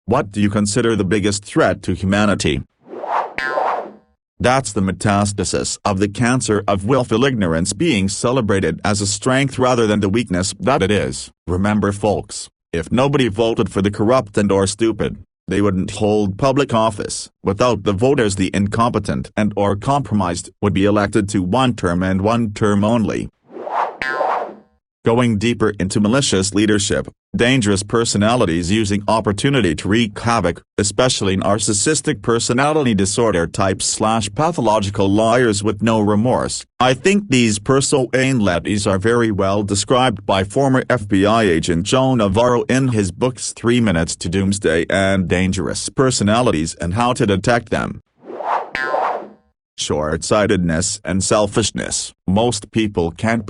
What do you consider the biggest threat to humanity? That's the metastasis of the cancer of willful ignorance being celebrated as a strength rather than the weakness that it is. Remember folks, if nobody voted for the corrupt and or stupid, they wouldn't hold public office. Without the voters, the incompetent and or compromised would be elected to one term and one term only. Going deeper into malicious leadership, dangerous personalities using opportunity to wreak havoc, especially narcissistic personality disorder types / pathological liars with no remorse. I think these personalities are very well described by former FBI agent Joe Navarro in his books 3 Minutes to Doomsday and Dangerous Personalities and How to Detect Them. Short-sightedness and selfishness. Most people can't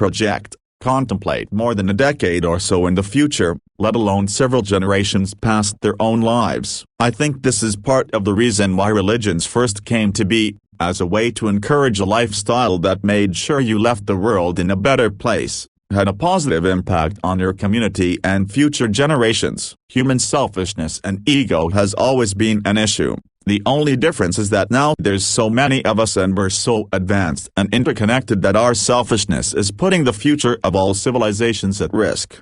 contemplate more than a decade or so in the future, let alone several generations past their own lives. I think this is part of the reason why religions first came to be, as a way to encourage a lifestyle that made sure you left the world in a better place, had a positive impact on your community and future generations. Human selfishness and ego has always been an issue. The only difference is that now there's so many of us and we're so advanced and interconnected that our selfishness is putting the future of all civilizations at risk.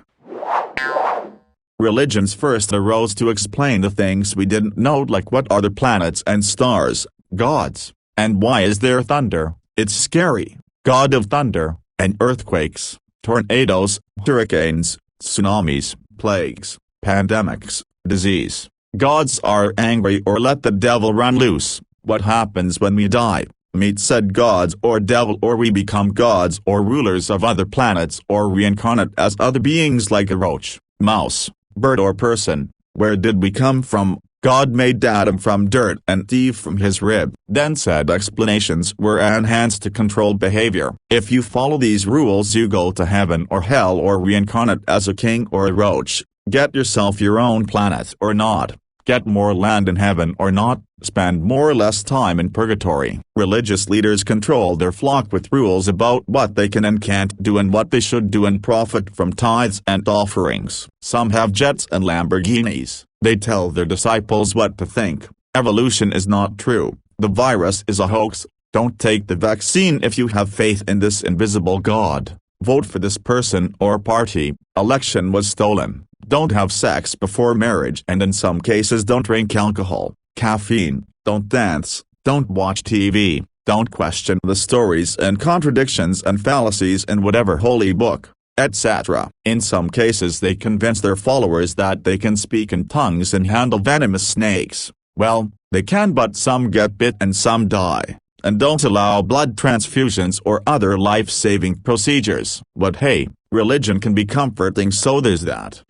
Religions first arose to explain the things we didn't know, like what are the planets and stars, gods, and why is there thunder, it's scary, god of thunder, and earthquakes, tornadoes, hurricanes, tsunamis, plagues, pandemics, disease. Gods are angry or let the devil run loose. What happens when we die? Meet said gods or devil, or we become gods or rulers of other planets, or reincarnate as other beings like a roach, mouse, bird or person. Where did we come from? God made Adam from dirt and Eve from his rib. Then said explanations were enhanced to control behavior. If you follow these rules, you go to heaven or hell or reincarnate as a king or a roach. Get yourself your own planet or not. Get more land in heaven or not, spend more or less time in purgatory. Religious leaders control their flock with rules about what they can and can't do and what they should do and profit from tithes and offerings. Some have jets and Lamborghinis. They tell their disciples what to think. Evolution is not true. The virus is a hoax. Don't take the vaccine if you have faith in this invisible God. Vote for this person or party. Election was stolen. Don't have sex before marriage, and in some cases don't drink alcohol, caffeine, don't dance, don't watch TV, don't question the stories and contradictions and fallacies in whatever holy book, etc. In some cases they convince their followers that they can speak in tongues and handle venomous snakes. Well, they can, but some get bit and some die. And don't allow blood transfusions or other life-saving procedures. But hey, religion can be comforting, so there's that.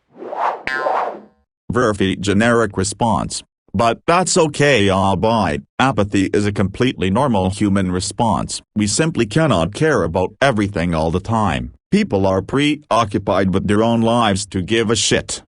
Very generic response. But that's okay, albeit. Apathy is a completely normal human response. We simply cannot care about everything all the time. People are preoccupied with their own lives to give a shit.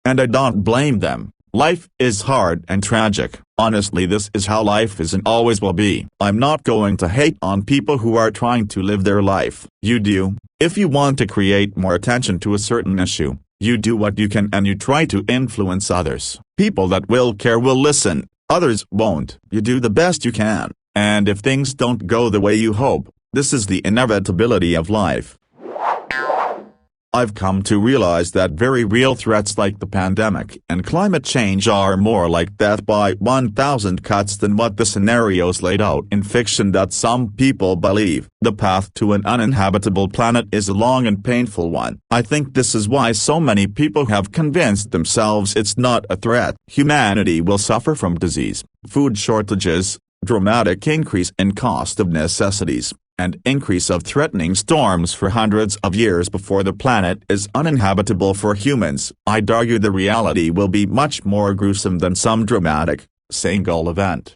And I don't blame them. Life is hard and tragic. Honestly, this is how life is and always will be. I'm not going to hate on people who are trying to live their life. You do. If you want to create more attention to a certain issue, you do what you can and you try to influence others. People that will care will listen, others won't. You do the best you can, and if things don't go the way you hope, this is the inevitability of life. I've come to realize that very real threats like the pandemic and climate change are more like death by 1,000 cuts than what the scenarios laid out in fiction that some people believe. The path to an uninhabitable planet is a long and painful one. I think this is why so many people have convinced themselves it's not a threat. Humanity will suffer from disease, food shortages, dramatic increase in cost of necessities, and increase of threatening storms for hundreds of years before the planet is uninhabitable for humans. I'd argue the reality will be much more gruesome than some dramatic, single event.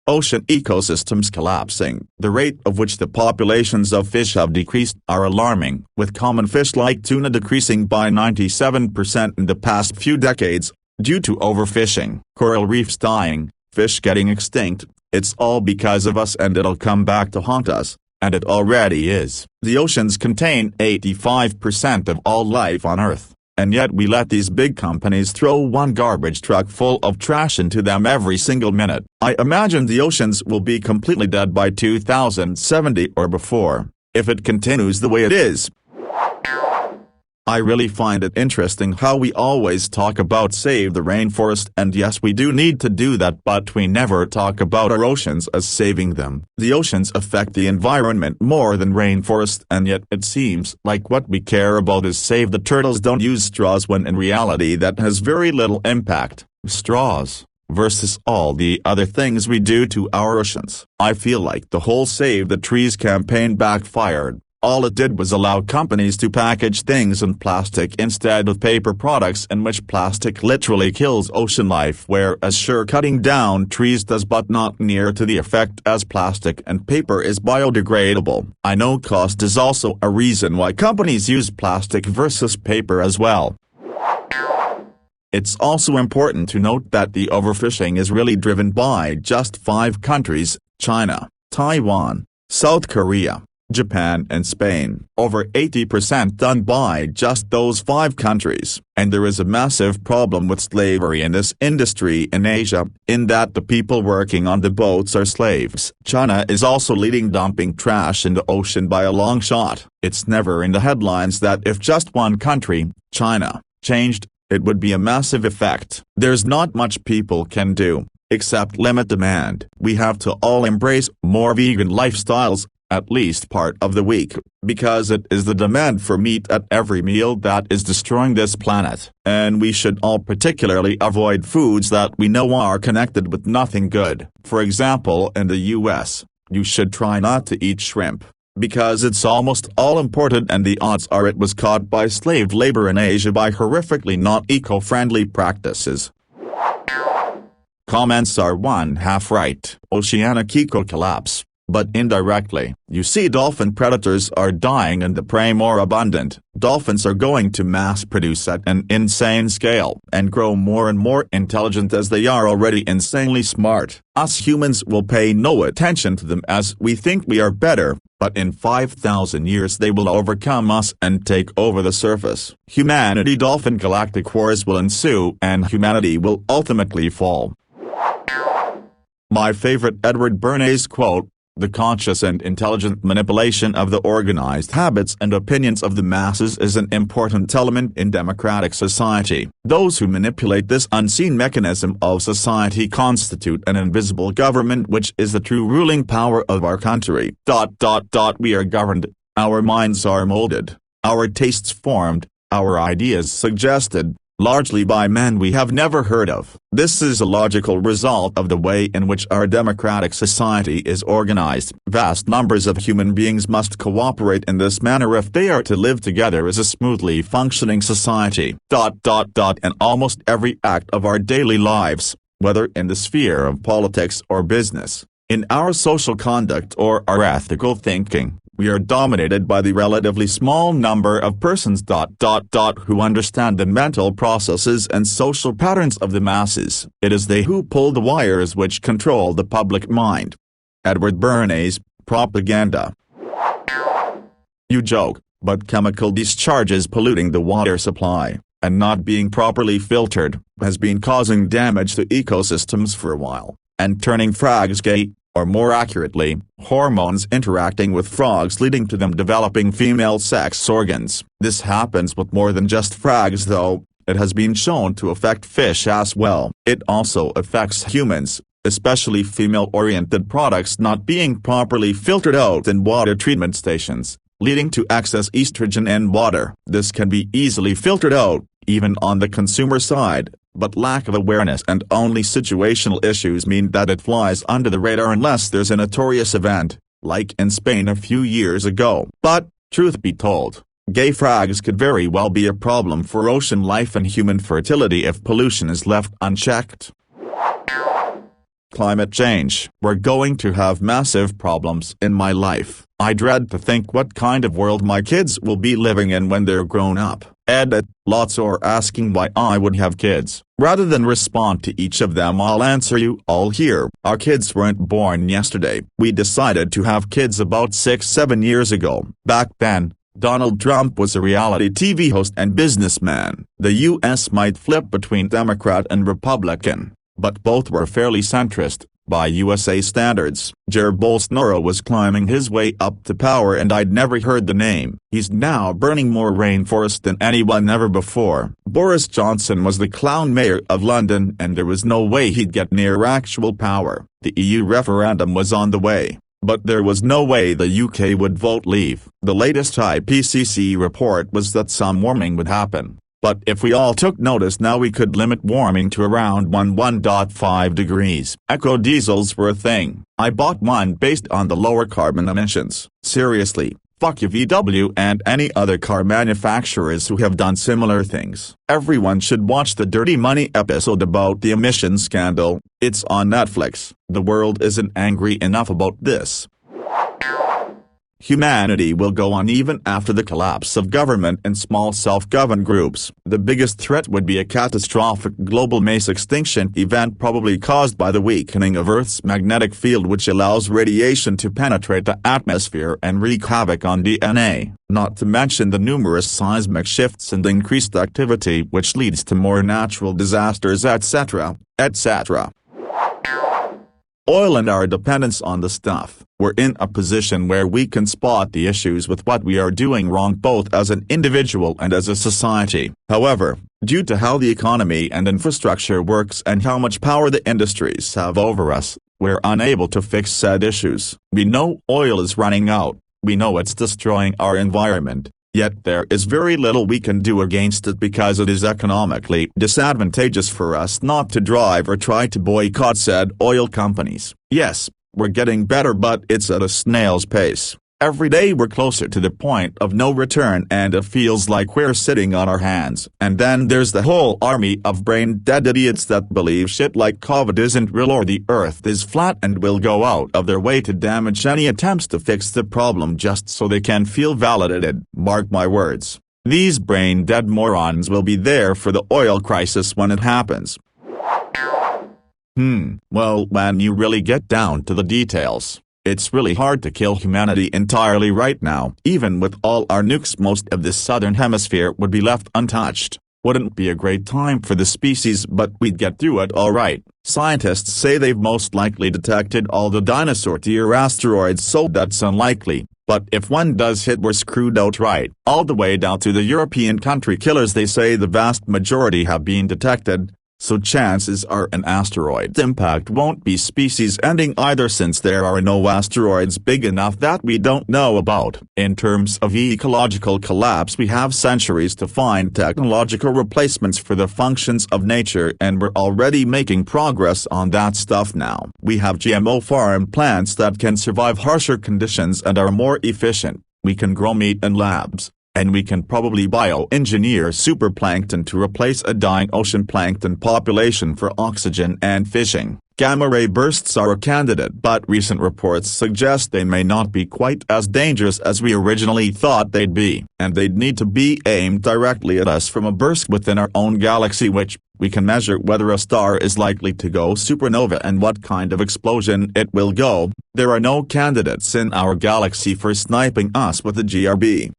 Ocean ecosystems collapsing. The rate of which the populations of fish have decreased are alarming, with common fish like tuna decreasing by 97% in the past few decades, due to overfishing. Coral reefs dying, fish getting extinct. It's all because of us, and it'll come back to haunt us, and it already is. The oceans contain 85% of all life on Earth, and yet we let these big companies throw one garbage truck full of trash into them every single minute. I imagine the oceans will be completely dead by 2070 or before, if it continues the way it is. I really find it interesting how we always talk about save the rainforest, and yes, we do need to do that, but we never talk about our oceans as saving them. The oceans affect the environment more than rainforest, and yet it seems like what we care about is save the turtles don't use straws, when in reality that has very little impact. Straws versus all the other things we do to our oceans. I feel like the whole Save the Trees campaign backfired. All it did was allow companies to package things in plastic instead of paper products, in which plastic literally kills ocean life, whereas sure, cutting down trees does, but not near to the effect as plastic and paper is biodegradable. I know cost is also a reason why companies use plastic versus paper as well. It's also important to note that the overfishing is really driven by just 5 countries: China, Taiwan, South Korea, Japan and Spain. Over 80% done by just those 5 countries. And there is a massive problem with slavery in this industry in Asia, in that the people working on the boats are slaves. China is also leading, dumping trash in the ocean by a long shot. It's never in the headlines that if just one country, China, changed, it would be a massive effect. There's not much people can do, except limit demand. We have to all embrace more vegan lifestyles, at least part of the week, because it is the demand for meat at every meal that is destroying this planet. And we should all particularly avoid foods that we know are connected with nothing good. For example, in the US, you should try not to eat shrimp, because it's almost all imported, and the odds are it was caught by slave labor in Asia by horrifically not eco-friendly practices. Comments are 1/2 right. Oceanic eco collapse. But indirectly, you see, dolphin predators are dying and the prey more abundant. Dolphins are going to mass produce at an insane scale and grow more and more intelligent, as they are already insanely smart. Us humans will pay no attention to them as we think we are better, but in 5,000 years they will overcome us and take over the surface. Humanity-dolphin galactic wars will ensue, and humanity will ultimately fall. My favorite Edward Bernays quote: "The conscious and intelligent manipulation of the organized habits and opinions of the masses is an important element in democratic society. Those who manipulate this unseen mechanism of society constitute an invisible government, which is the true ruling power of our country. We are governed, our minds are molded, our tastes formed, our ideas suggested, largely by men we have never heard of. This is a logical result of the way in which our democratic society is organized. Vast numbers of human beings must cooperate in this manner if they are to live together as a smoothly functioning society. And almost every act of our daily lives, whether in the sphere of politics or business, in our social conduct or our ethical thinking, we are dominated by the relatively small number of persons who understand the mental processes and social patterns of the masses. It is they who pull the wires which control the public mind." Edward Bernays, Propaganda. You joke, but chemical discharges polluting the water supply, and not being properly filtered, has been causing damage to ecosystems for a while, and turning frogs gay, or more accurately, hormones interacting with frogs, leading to them developing female sex organs. This happens with more than just frogs though. It has been shown to affect fish as well. It also affects humans, especially female-oriented products not being properly filtered out in water treatment stations, leading to excess estrogen in water. This can be easily filtered out, even on the consumer side, but lack of awareness and only situational issues mean that it flies under the radar unless there's a notorious event, like in Spain a few years ago. But, truth be told, gay frogs could very well be a problem for ocean life and human fertility if pollution is left unchecked. Climate change. We're going to have massive problems in my life. I dread to think what kind of world my kids will be living in when they're grown up. Edit. Lots are asking why I would have kids. Rather than respond to each of them, I'll answer you all here. Our kids weren't born yesterday. We decided to have kids about 6-7 years ago. Back then, Donald Trump was a reality TV host and businessman. The U.S. might flip between Democrat and Republican, but both were fairly centrist, by USA standards. Jair Bolsonaro was climbing his way up to power and I'd never heard the name. He's now burning more rainforest than anyone ever before. Boris Johnson was the clown mayor of London and there was no way he'd get near actual power. The EU referendum was on the way, but there was no way the UK would vote leave. The latest IPCC report was that some warming would happen. But if we all took notice now we could limit warming to around 1.5 degrees. Eco-diesels were a thing. I bought one based on the lower carbon emissions. Seriously, fuck you VW and any other car manufacturers who have done similar things. Everyone should watch the Dirty Money episode about the emissions scandal. It's on Netflix. The world isn't angry enough about this. Humanity will go on even after the collapse of government and small self-governed groups. The biggest threat would be a catastrophic global mass extinction event probably caused by the weakening of Earth's magnetic field which allows radiation to penetrate the atmosphere and wreak havoc on DNA, not to mention the numerous seismic shifts and increased activity which leads to more natural disasters etc., etc. Oil and our dependence on the stuff. We're in a position where we can spot the issues with what we are doing wrong both as an individual and as a society. However, due to how the economy and infrastructure works and how much power the industries have over us, we're unable to fix said issues. We know oil is running out. We know it's destroying our environment. Yet there is very little we can do against it because it is economically disadvantageous for us not to drive or try to boycott said oil companies. Yes, we're getting better but it's at a snail's pace. Every day we're closer to the point of no return and it feels like we're sitting on our hands. And then there's the whole army of brain-dead idiots that believe shit like COVID isn't real or the earth is flat and will go out of their way to damage any attempts to fix the problem just so they can feel validated. Mark my words. These brain-dead morons will be there for the oil crisis when it happens. Well, when you really get down to the details, it's really hard to kill humanity entirely right now. Even with all our nukes most of the southern hemisphere would be left untouched. Wouldn't be a great time for the species but we'd get through it alright. Scientists say they've most likely detected all the dinosaur-tier asteroids so that's unlikely. But if one does hit we're screwed outright. All the way down to the European country killers they say the vast majority have been detected. So chances are an asteroid impact won't be species ending either since there are no asteroids big enough that we don't know about. In terms of ecological collapse we have centuries to find technological replacements for the functions of nature and we're already making progress on that stuff now. We have GMO farm plants that can survive harsher conditions and are more efficient. We can grow meat in labs. And we can probably bioengineer superplankton to replace a dying ocean plankton population for oxygen and fishing. Gamma-ray bursts are a candidate but recent reports suggest they may not be quite as dangerous as we originally thought they'd be. And they'd need to be aimed directly at us from a burst within our own galaxy which, we can measure whether a star is likely to go supernova and what kind of explosion it will go. There are no candidates in our galaxy for sniping us with a GRB.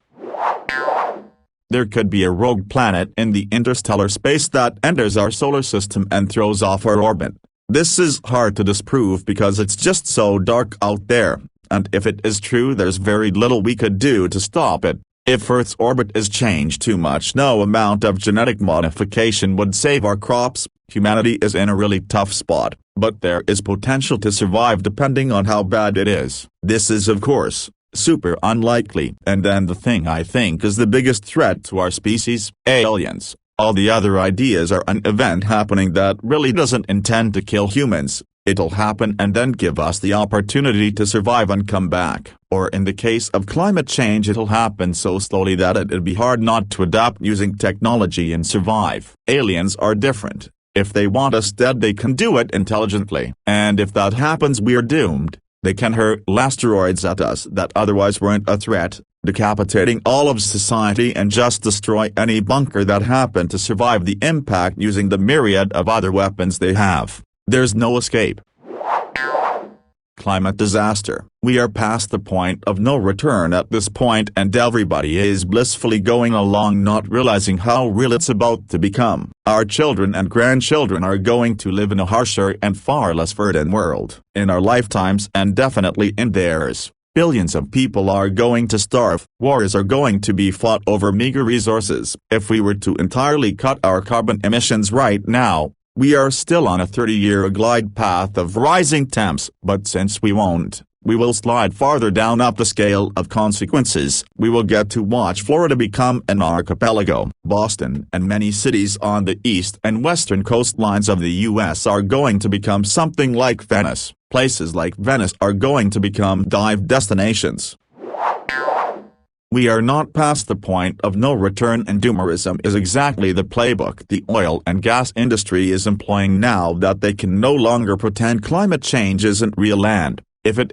There could be a rogue planet in the interstellar space that enters our solar system and throws off our orbit. This is hard to disprove because it's just so dark out there, and if it is true there's very little we could do to stop it. If Earth's orbit is changed too much no amount of genetic modification would save our crops. Humanity is in a really tough spot, but there is potential to survive depending on how bad it is. This is of course super unlikely. And then the thing I think is the biggest threat to our species, aliens. All the other ideas are an event happening that really doesn't intend to kill humans. It'll happen and then give us the opportunity to survive and come back. Or in the case of climate change it'll happen so slowly that it'd be hard not to adapt using technology and survive. Aliens are different. If they want us dead they can do it intelligently. And if that happens we're doomed. They can hurl asteroids at us that otherwise weren't a threat, decapitating all of society and just destroy any bunker that happened to survive the impact using the myriad of other weapons they have. There's no escape. climate disaster. We are past the point of no return at this point, and everybody is blissfully going along, not realizing how real it's about to become. Our children and grandchildren are going to live in a harsher and far less verdant world, in our lifetimes and definitely in theirs. Billions of people are going to starve. Wars are going to be fought over meager resources. If we were to entirely cut our carbon emissions right now, we are still on a 30-year glide path of rising temps, but since we won't, we will slide farther down up the scale of consequences. We will get to watch Florida become an archipelago. Boston and many cities on the east and western coastlines of the U.S. are going to become something like Venice. Places like Venice are going to become dive destinations. We are not past the point of no return, and doomerism is exactly the playbook the oil and gas industry is employing now that they can no longer pretend climate change isn't real, and, if it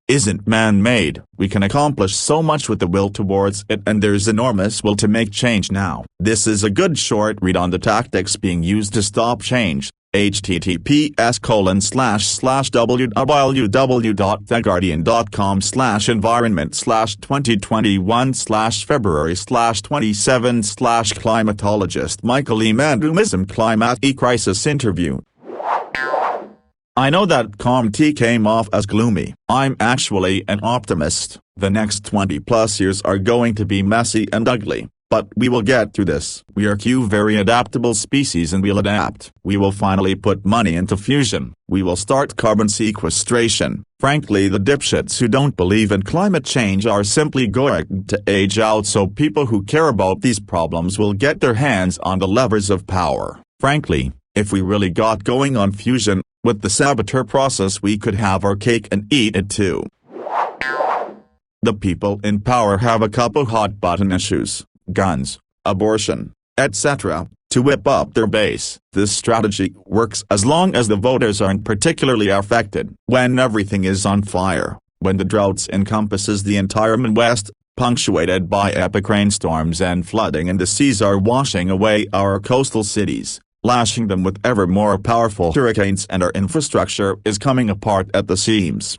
isn't man-made. We can accomplish so much with the will towards it, and there's enormous will to make change now. This is a good short read on the tactics being used to stop change. https://www.theguardian.com/environment/2021/February/27/climatologist Michael E. Mandumism Climate Crisis Interview. I know that COMT came off as gloomy. I'm actually an optimist. The next 20+ years are going to be messy and ugly. But we will get through this. We are a very adaptable species, and we'll adapt. We will finally put money into fusion. We will start carbon sequestration. Frankly, the dipshits who don't believe in climate change are simply going to age out, so people who care about these problems will get their hands on the levers of power. Frankly, if we really got going on fusion, with the saboteur process, we could have our cake and eat it too. The people in power have a couple hot-button issues: guns, abortion, etc., to whip up their base. This strategy works as long as the voters aren't particularly affected. When everything is on fire, when the droughts encompasses the entire Midwest, punctuated by epic rainstorms and flooding, and the seas are washing away our coastal cities, lashing them with ever more powerful hurricanes, and our infrastructure is coming apart at the seams.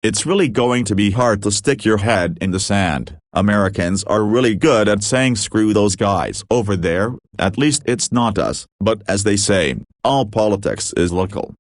It's really going to be hard to stick your head in the sand. Americans are really good at saying screw those guys over there, at least it's not us. But as they say, all politics is local.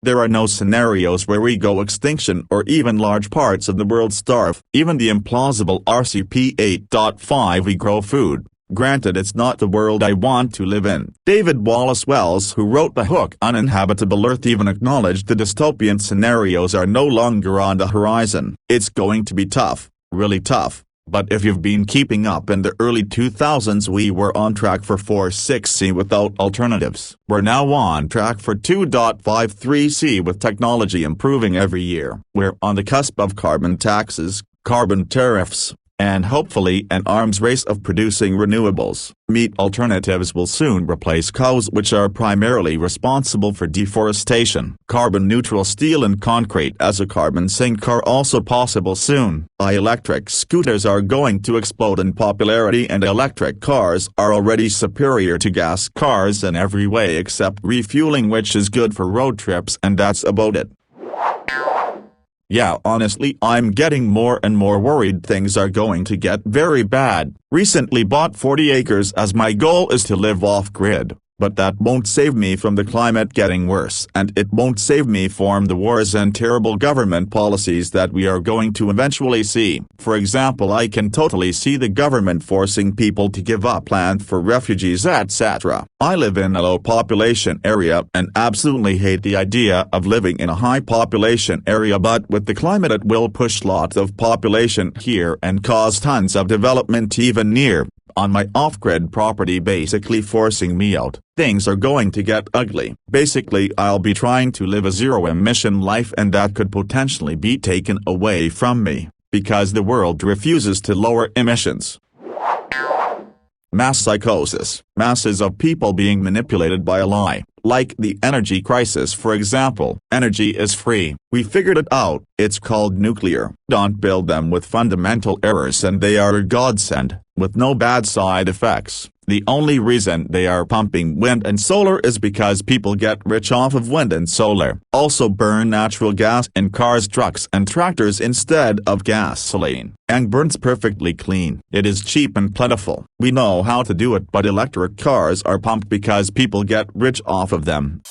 There are no scenarios where we go extinction or even large parts of the world starve. Even the implausible RCP 8.5 we grow food. Granted, it's not the world I want to live in. David Wallace Wells, who wrote the book Uninhabitable Earth, even acknowledged the dystopian scenarios are no longer on the horizon. It's going to be tough, really tough, but if you've been keeping up, in the early 2000s we were on track for 4.6C without alternatives. We're now on track for 2.53C with technology improving every year. We're on the cusp of carbon taxes, carbon tariffs, and hopefully an arms race of producing renewables. Meat alternatives will soon replace cows, which are primarily responsible for deforestation. Carbon-neutral steel and concrete as a carbon sink are also possible soon. Electric scooters are going to explode in popularity, and electric cars are already superior to gas cars in every way except refueling, which is good for road trips, and that's about it. Yeah, honestly, I'm getting more and more worried things are going to get very bad. Recently bought 40 acres as my goal is to live off-grid. But that won't save me from the climate getting worse, and it won't save me from the wars and terrible government policies that we are going to eventually see. For example, I can totally see the government forcing people to give up land for refugees, etc. I live in a low population area and absolutely hate the idea of living in a high population area, but with the climate it will push lots of population here and cause tons of development even near on my off-grid property, basically forcing me out. Things are going to get ugly. Basically, I'll be trying to live a zero-emission life, and that could potentially be taken away from me, because the world refuses to lower emissions. Mass psychosis. Masses of people being manipulated by a lie. Like the energy crisis, for example. Energy is free. We figured it out. It's called nuclear. Don't build them with fundamental errors and they are a godsend, with no bad side effects. The only reason they are pumping wind and solar is because people get rich off of wind and solar. Also burn natural gas in cars, trucks and tractors instead of gasoline, and burns perfectly clean. It is cheap and plentiful. We know how to do it, but electric cars are pumped because people get rich off of them.